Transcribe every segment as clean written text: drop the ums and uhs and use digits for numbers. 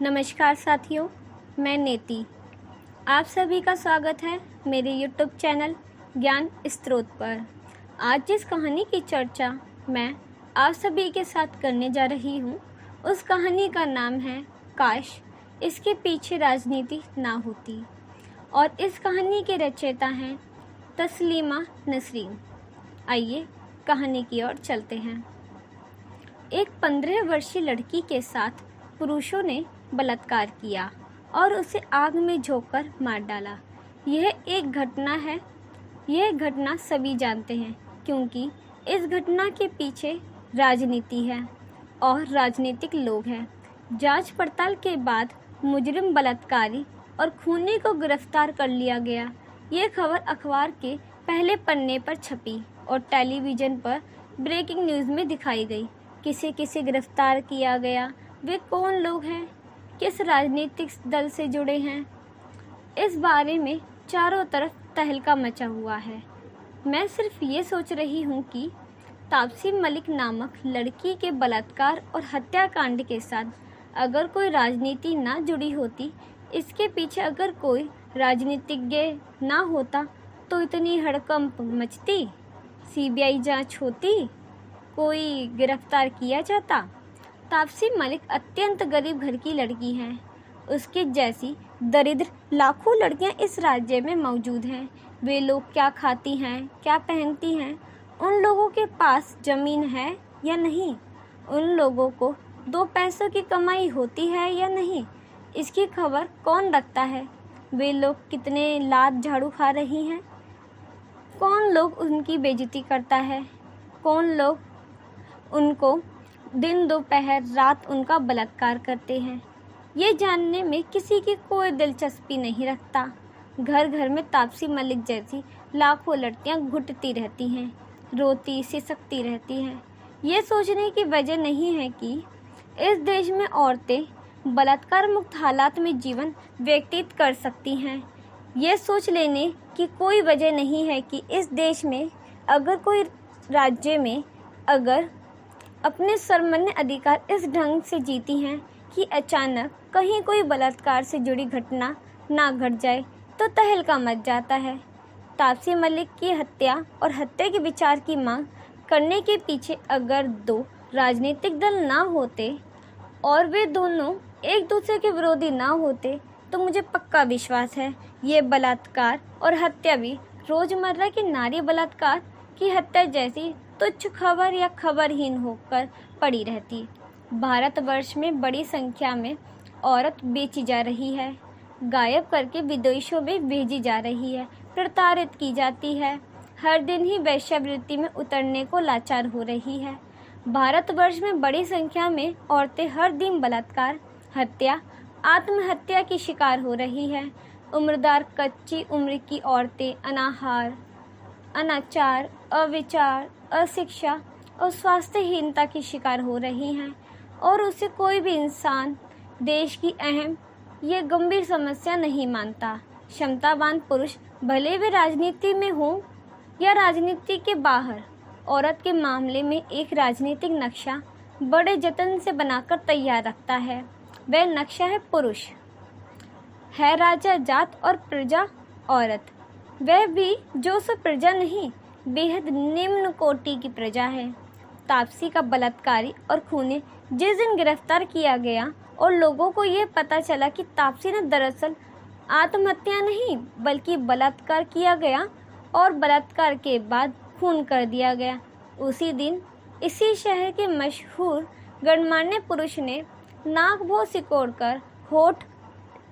नमस्कार साथियों, मैं नेति। आप सभी का स्वागत है मेरे YouTube चैनल ज्ञान स्रोत पर। आज जिस कहानी की चर्चा मैं आप सभी के साथ करने जा रही हूँ, उस कहानी का नाम है काश इसके पीछे राजनीति ना होती। और इस कहानी के रचयिता हैं तस्लीमा नसरीन। आइए कहानी की ओर चलते हैं। एक 15 वर्षीय लड़की के साथ पुरुषों ने बलात्कार किया और उसे आग में झोंककर मार डाला। यह एक घटना है। यह घटना सभी जानते हैं क्योंकि इस घटना के पीछे राजनीति है और राजनीतिक लोग हैं। जांच पड़ताल के बाद मुजरिम बलात्कारी और खूनी को गिरफ्तार कर लिया गया। ये खबर अखबार के पहले पन्ने पर छपी और टेलीविज़न पर ब्रेकिंग न्यूज़ में दिखाई गई। किसे किसे गिरफ्तार किया गया, वे कौन लोग हैं, किस राजनीतिक दल से जुड़े हैं, इस बारे में चारों तरफ तहलका मचा हुआ है। मैं सिर्फ ये सोच रही हूँ कि तापसी मलिक नामक लड़की के बलात्कार और हत्याकांड के साथ अगर कोई राजनीति ना जुड़ी होती, इसके पीछे अगर कोई राजनीतिज्ञ ना होता तो इतनी हड़कंप मचती, सीबीआई जांच होती, कोई गिरफ्तार किया जाता। तापसी मलिक अत्यंत गरीब घर की लड़की हैं। उसके जैसी दरिद्र लाखों लड़कियां इस राज्य में मौजूद हैं। वे लोग क्या खाती हैं, क्या पहनती हैं, उन लोगों के पास ज़मीन है या नहीं, उन लोगों को 2 पैसों की कमाई होती है या नहीं, इसकी खबर कौन रखता है। वे लोग कितने लात झाड़ू खा रही हैं, कौन लोग उनकी बेइज्जती करता है, कौन लोग उनको दिन दोपहर रात उनका बलात्कार करते हैं, ये जानने में किसी की कोई दिलचस्पी नहीं रखता। घर घर में तापसी मलिक जैसी लाखों लड़कियां घुटती रहती हैं, रोती सिसकती रहती हैं। ये सोचने की वजह नहीं है कि इस देश में औरतें बलात्कार मुक्त हालात में जीवन व्यतीत कर सकती हैं। ये सोच लेने की कोई वजह नहीं है कि इस देश में अगर कोई राज्य में अगर अपने सामान्य अधिकार इस ढंग से जीती हैं कि अचानक कहीं कोई बलात्कार से जुड़ी घटना ना घट जाए तो तहलका मच जाता है। तापसी मलिक की हत्या और हत्या के विचार की मांग करने के पीछे अगर 2 राजनीतिक दल ना होते और वे दोनों एक दूसरे के विरोधी ना होते तो मुझे पक्का विश्वास है ये बलात्कार और हत्या भी रोज़मर्रा की नारी बलात्कार की हत्या जैसी तुच्छ खबर या खबरहीन होकर पड़ी रहती। भारतवर्ष में बड़ी संख्या में औरत बेची जा रही है, गायब करके विदेशों में भेजी जा रही है, प्रताड़ित की जाती है, हर दिन ही वेश्यावृत्ति में उतरने को लाचार हो रही है। भारतवर्ष में बड़ी संख्या में औरतें हर दिन बलात्कार, हत्या, आत्महत्या की शिकार हो रही हैं। उम्रदार कच्ची उम्र की औरतें अनाहार, अनाचार, अविचार, अशिक्षा और स्वास्थ्यहीनता की शिकार हो रही हैं और उसे कोई भी इंसान देश की अहम ये गंभीर समस्या नहीं मानता। क्षमतावान पुरुष भले वे राजनीति में हों या राजनीति के बाहर, औरत के मामले में एक राजनीतिक नक्शा बड़े जतन से बनाकर तैयार रखता है। वह नक्शा है पुरुष, है राजा जात और प्रजा औरत। वह भी जो सो प्रजा नहीं, बेहद निम्न कोटि की प्रजा है। तापसी का बलात्कारी और खूनी जिस दिन गिरफ्तार किया गया और लोगों को ये पता चला कि तापसी ने दरअसल आत्महत्या नहीं बल्कि बलात्कार किया गया और बलात्कार के बाद खून कर दिया गया, उसी दिन इसी शहर के मशहूर गणमान्य पुरुष ने नाक भों सिकोड़कर होठ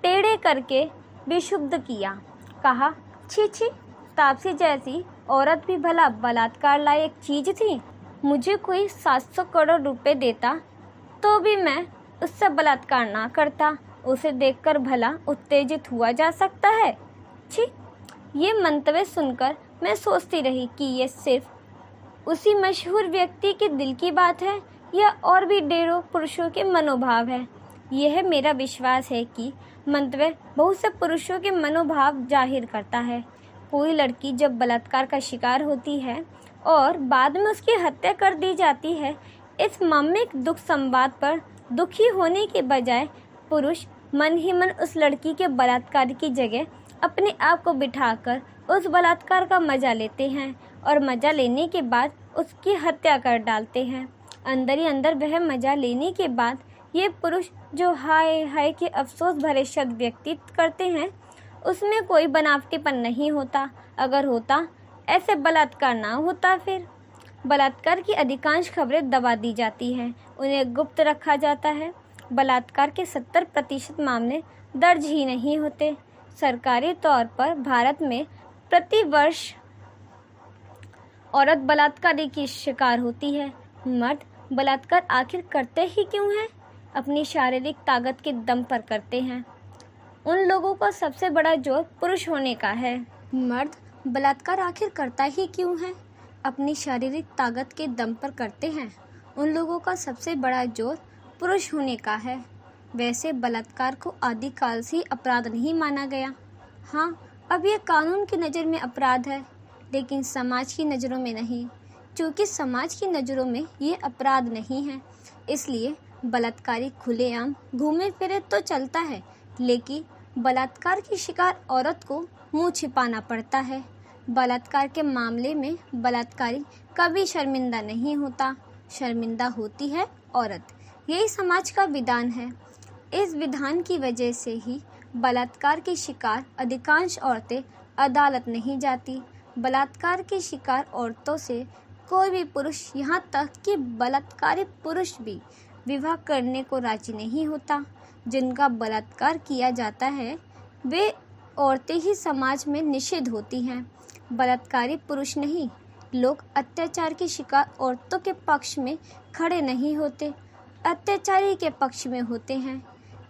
टेढ़े करके विशुद्ध किया। कहा, छी छी, तापसी जैसी औरत भी भला बलात्कार लायक चीज थी। मुझे कोई 700 करोड़ रुपए देता तो भी मैं उससे बलात्कार ना करता। उसे देखकर भला उत्तेजित हुआ जा सकता है। छी। ये मंतव्य सुनकर मैं सोचती रही कि ये सिर्फ उसी मशहूर व्यक्ति के दिल की बात है या और भी ढेरों पुरुषों के मनोभाव है। यह मेरा विश्वास है कि मंतव्य बहुत से पुरुषों के मनोभाव जाहिर करता है। कोई लड़की जब बलात्कार का शिकार होती है और बाद में उसकी हत्या कर दी जाती है, इस मर्मिक दुख संवाद पर दुखी होने के बजाय पुरुष मन ही मन उस लड़की के बलात्कार की जगह अपने आप को बिठाकर उस बलात्कार का मजा लेते हैं और मजा लेने के बाद उसकी हत्या कर डालते हैं। अंदर ही अंदर वह मजा लेने के बाद ये पुरुष जो हाय हाय के अफसोस भरे शब्द व्यक्तित करते हैं, उसमें कोई बनावटीपन नहीं होता। अगर होता ऐसे बलात्कार ना होता। फिर बलात्कार की अधिकांश खबरें दबा दी जाती हैं, उन्हें गुप्त रखा जाता है। बलात्कार के 70% मामले दर्ज ही नहीं होते। सरकारी तौर पर भारत में प्रति वर्ष औरत बलात्कारी की शिकार होती है। मर्द बलात्कार आखिर करते ही क्यों हैं? अपनी शारीरिक ताकत के दम पर करते हैं। उन लोगों का सबसे बड़ा जोर पुरुष होने का है। मर्द बलात्कार आखिर करता ही क्यों है? अपनी शारीरिक ताकत के दम पर करते हैं। उन लोगों का सबसे बड़ा जोर पुरुष होने का है। वैसे बलात्कार को आदिकाल से अपराध नहीं माना गया। हाँ, अब यह कानून की नज़र में अपराध है, लेकिन समाज की नज़रों में नहीं। चूँकि समाज की नज़रों में ये अपराध नहीं है, इसलिए बलात्कारी खुलेआम घूमे फिरे तो चलता है, लेकिन बलात्कार की शिकार औरत को मुंह छिपाना पड़ता है। बलात्कार के मामले में बलात्कारी कभी शर्मिंदा नहीं होता, शर्मिंदा होती है औरत। यही समाज का विधान है। इस विधान की वजह से ही बलात्कार की शिकार अधिकांश औरतें अदालत नहीं जाती। बलात्कार की शिकार औरतों से कोई भी पुरुष, यहाँ तक कि बलात्कारी पुरुष भी विवाह करने को राजी नहीं होता। जिनका बलात्कार किया जाता है वे औरतें ही समाज में निषिद्ध होती हैं, बलात्कारी पुरुष नहीं। लोग अत्याचार की शिकार औरतों के पक्ष में खड़े नहीं होते, अत्याचारी के पक्ष में होते हैं।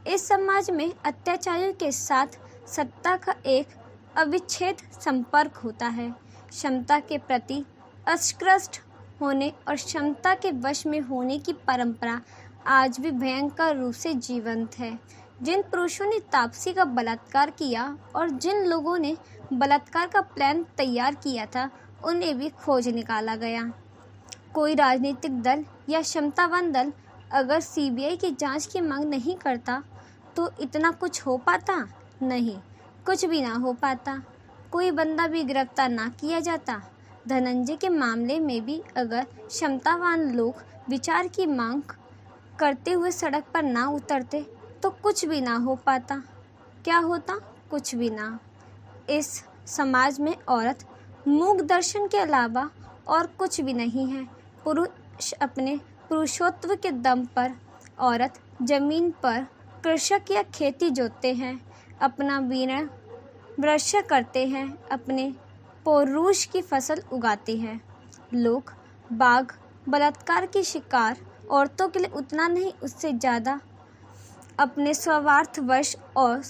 इस समाज में अत्याचारियों के साथ सत्ता का एक अविच्छेद संपर्क होता है। क्षमता के प्रति उत्कृष्ट होने और क्षमता के वश में होने की परंपरा आज भी भयंकर रूप से जीवंत है। जिन पुरुषों ने तापसी का बलात्कार किया और जिन लोगों ने बलात्कार का प्लान तैयार किया था, उन्हें भी खोज निकाला गया। कोई राजनीतिक दल या क्षमतावान दल अगर सीबीआई की जांच की मांग नहीं करता तो इतना कुछ हो पाता? नहीं, कुछ भी ना हो पाता। कोई बंदा भी गिरफ्तार ना किया जाता। धनंजय के मामले में भी अगर क्षमतावान लोग विचार की मांग करते हुए सड़क पर ना उतरते तो कुछ भी ना हो पाता। क्या होता? कुछ भी ना। इस समाज में औरत मूक दर्शन के अलावा और कुछ भी नहीं है। पुरुष अपने पुरुषत्व के दम पर, औरत जमीन पर कृषक या खेती जोतते हैं, अपना बीना वृक्ष करते हैं, अपने पौरुष की फसल उगाते हैं। लोग बाग बलात्कार की शिकार औरतों के लिए उतना नहीं, उससे ज़्यादा अपने स्वार्थवश और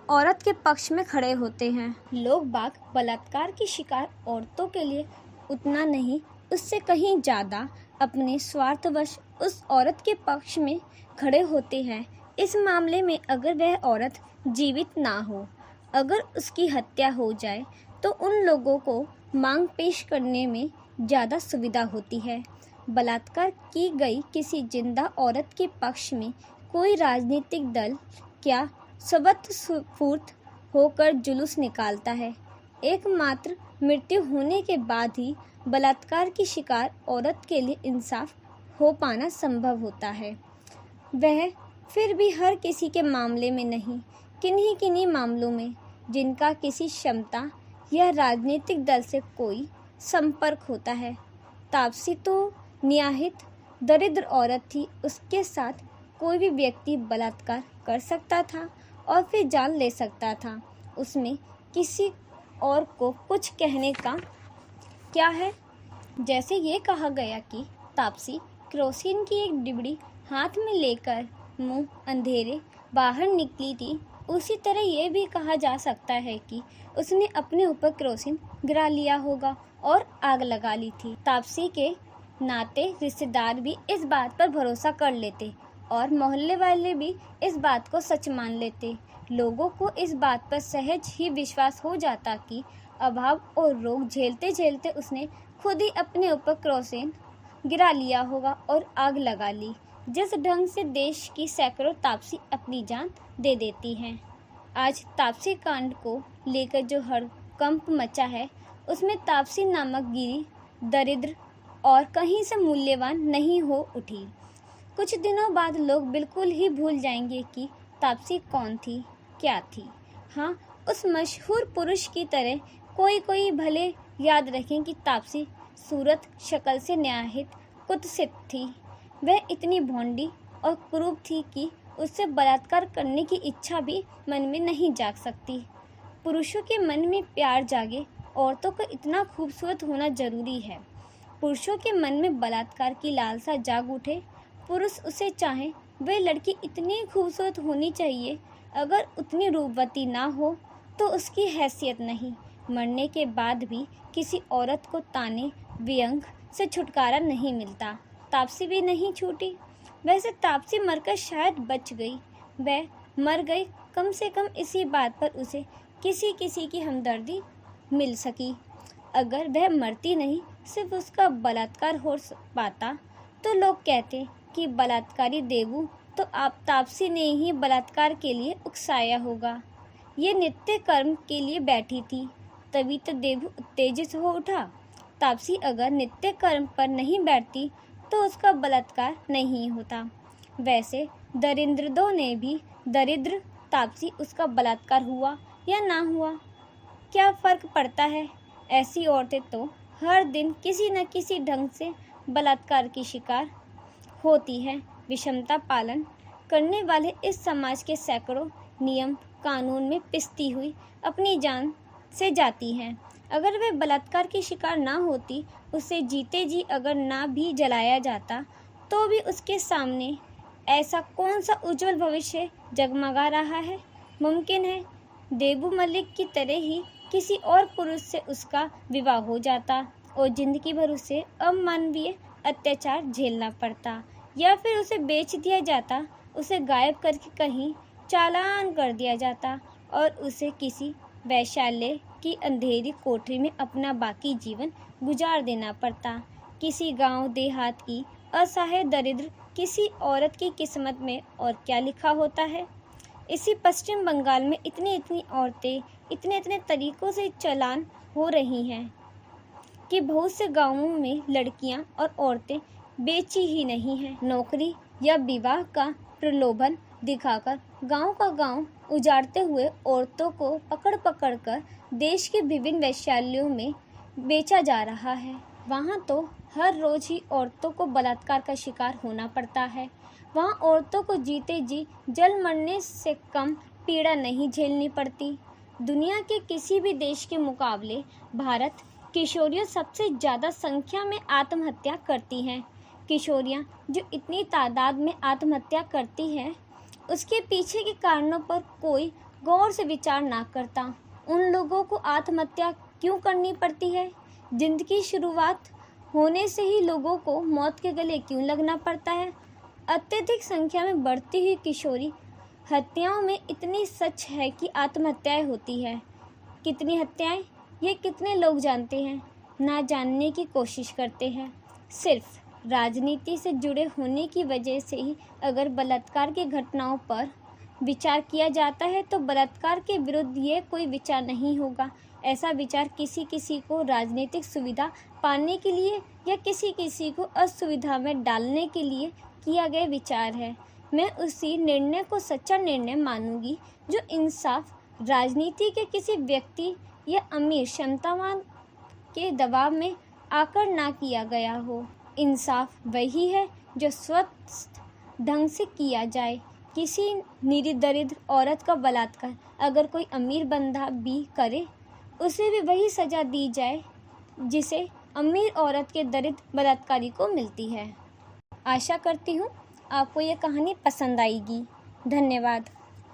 औरत के पक्ष में खड़े होते हैं। लोग बाग बलात्कार की शिकार औरतों के लिए उतना नहीं, उससे कहीं ज़्यादा अपने स्वार्थवश उस औरत के पक्ष में खड़े होते हैं। इस मामले में अगर वह औरत जीवित ना हो, अगर उसकी हत्या हो जाए, तो उन लोगों को मांग पेश करने में ज़्यादा सुविधा होती है। बलात्कार की गई किसी जिंदा औरत के पक्ष में कोई राजनीतिक दल क्या स्वतःस्फूर्त होकर जुलूस निकालता है? एकमात्र मृत्यु होने के बाद ही बलात्कार की शिकार औरत के लिए इंसाफ हो पाना संभव होता है। वह फिर भी हर किसी के मामले में नहीं, किन्हीं किन्हीं मामलों में जिनका किसी क्षमता या राजनीतिक दल से कोई संपर्क होता है। तापसी तो नियाहित दरिद्र औरत थी, उसके साथ कोई भी व्यक्ति बलात्कार कर सकता था और फिर जान ले सकता था। उसमें किसी और को कुछ कहने का क्या है? जैसे ये कहा गया कि तापसी केरोसिन की एक डिबड़ी हाथ में लेकर मुंह अंधेरे बाहर निकली थी, उसी तरह यह भी कहा जा सकता है कि उसने अपने ऊपर केरोसिन गिरा लिया होगा और आग लगा ली थी। तापसी के नाते रिश्तेदार भी इस बात पर भरोसा कर लेते और मोहल्ले वाले भी इस बात को सच मान लेते। लोगों को इस बात पर सहज ही विश्वास हो जाता कि अभाव और रोग झेलते झेलते उसने खुद ही अपने ऊपर केरोसिन गिरा लिया होगा और आग लगा ली। जिस ढंग से देश की सैकड़ों तापसी अपनी जान दे देती हैं। आज तापसी कांड को लेकर जो हड़कंप मचा है, उसमें तापसी नामक गिरी दरिद्र और कहीं से मूल्यवान नहीं हो उठी। कुछ दिनों बाद लोग बिल्कुल ही भूल जाएंगे कि तापसी कौन थी, क्या थी। हाँ, उस मशहूर पुरुष की तरह कोई भले याद रखें कि तापसी सूरत शक्ल से निहायत कुत्सित थी। वह इतनी भोंडी और क्रूर थी कि उससे बलात्कार करने की इच्छा भी मन में नहीं जाग सकती। पुरुषों के मन में प्यार जागे, औरतों को इतना खूबसूरत होना जरूरी है। पुरुषों के मन में बलात्कार की लालसा जाग उठे, पुरुष उसे चाहे, वह लड़की इतनी खूबसूरत होनी चाहिए। अगर उतनी रूपवती ना हो तो उसकी हैसियत नहीं। मरने के बाद भी किसी औरत को ताने व्यंग से छुटकारा नहीं मिलता। तापसी भी नहीं छूटी। वैसे तापसी मरकर शायद बच गई। वह मर गई, कम से कम इसी बात पर उसे किसी की हमदर्दी मिल सकी। अगर वह मरती नहीं, सिर्फ उसका बलात्कार हो पाता, तो लोग कहते कि बलात्कारी देवू तो आप तापसी ने ही बलात्कार के लिए उकसाया होगा। ये नित्य कर्म के लिए बैठी थी, तभी तो देवू उत्तेजित हो उठा। तापसी अगर नित्य कर्म पर नहीं बैठती तो उसका बलात्कार नहीं होता। वैसे दरिद्रों ने भी दरिद्र तापसी उसका बलात्कार हुआ या ना हुआ, क्या फ़र्क पड़ता है। ऐसी औरतें तो हर दिन किसी न किसी ढंग से बलात्कार की शिकार होती हैं। विषमता पालन करने वाले इस समाज के सैकड़ों नियम कानून में पिसती हुई अपनी जान से जाती हैं। अगर वह बलात्कार की शिकार ना होती, उसे जीते जी अगर ना भी जलाया जाता, तो भी उसके सामने ऐसा कौन सा उज्जवल भविष्य जगमगा रहा है। मुमकिन है देबू मलिक की तरह ही किसी और पुरुष से उसका विवाह हो जाता और जिंदगी भर उसे अमानवीय अत्याचार झेलना पड़ता, या फिर उसे बेच दिया जाता, उसे गायब करके कहीं चालान कर दिया जाता और उसे किसी वैश्यालय की अंधेरी कोठरी में अपना बाकी जीवन गुजार देना पड़ता। किसी गांव देहात की असहाय दरिद्र किसी औरत की किस्मत में और क्या लिखा होता है। इसी पश्चिम बंगाल में इतनी औरतें इतने तरीकों से चालान हो रही हैं कि बहुत से गांवों में लड़कियां और औरतें बेची ही नहीं हैं। नौकरी या विवाह का प्रलोभन दिखाकर गांव का गांव उजाड़ते हुए औरतों को पकड़ कर देश के विभिन्न वैश्यालयों में बेचा जा रहा है। वहाँ तो हर रोज ही औरतों को बलात्कार का शिकार होना पड़ता है। वहाँ औरतों को जीते जी जल मरने से कम पीड़ा नहीं झेलनी पड़ती। दुनिया के किसी भी देश के मुकाबले भारत किशोरियाँ सबसे ज़्यादा संख्या में आत्महत्या करती हैं। किशोरियाँ जो इतनी तादाद में आत्महत्या करती हैं, उसके पीछे के कारणों पर कोई गौर से विचार ना करता। उन लोगों को आत्महत्या क्यों करनी पड़ती है? जिंदगी शुरुआत होने से ही लोगों को मौत के गले क्यों लगना पड़ता है? अत्यधिक संख्या में बढ़ती हुई किशोरी हत्याओं में इतनी सच है कि आत्महत्याएं होती है। कितनी हत्याएं, ये कितने लोग जानते हैं? ना जानने की कोशिश करते हैं। सिर्फ राजनीति से जुड़े होने की वजह से ही अगर बलात्कार की घटनाओं पर विचार किया जाता है तो बलात्कार के विरुद्ध ये कोई विचार नहीं होगा। ऐसा विचार किसी को राजनीतिक सुविधा पाने के लिए या किसी को असुविधा में डालने के लिए किया गया विचार है। मैं उसी निर्णय को सच्चा निर्णय मानूंगी जो इंसाफ राजनीति के किसी व्यक्ति या अमीर क्षमतावान के दबाव में आकर ना किया गया हो। इंसाफ वही है जो स्वस्थ ढंग से किया जाए। किसी निरी दरिद्र औरत का बलात्कार अगर कोई अमीर बंदा भी करे, उसे भी वही सज़ा दी जाए जिसे अमीर औरत के दरिद्र बलात्कारी को मिलती है। आशा करती हूँ आपको ये कहानी पसंद आएगी। धन्यवाद।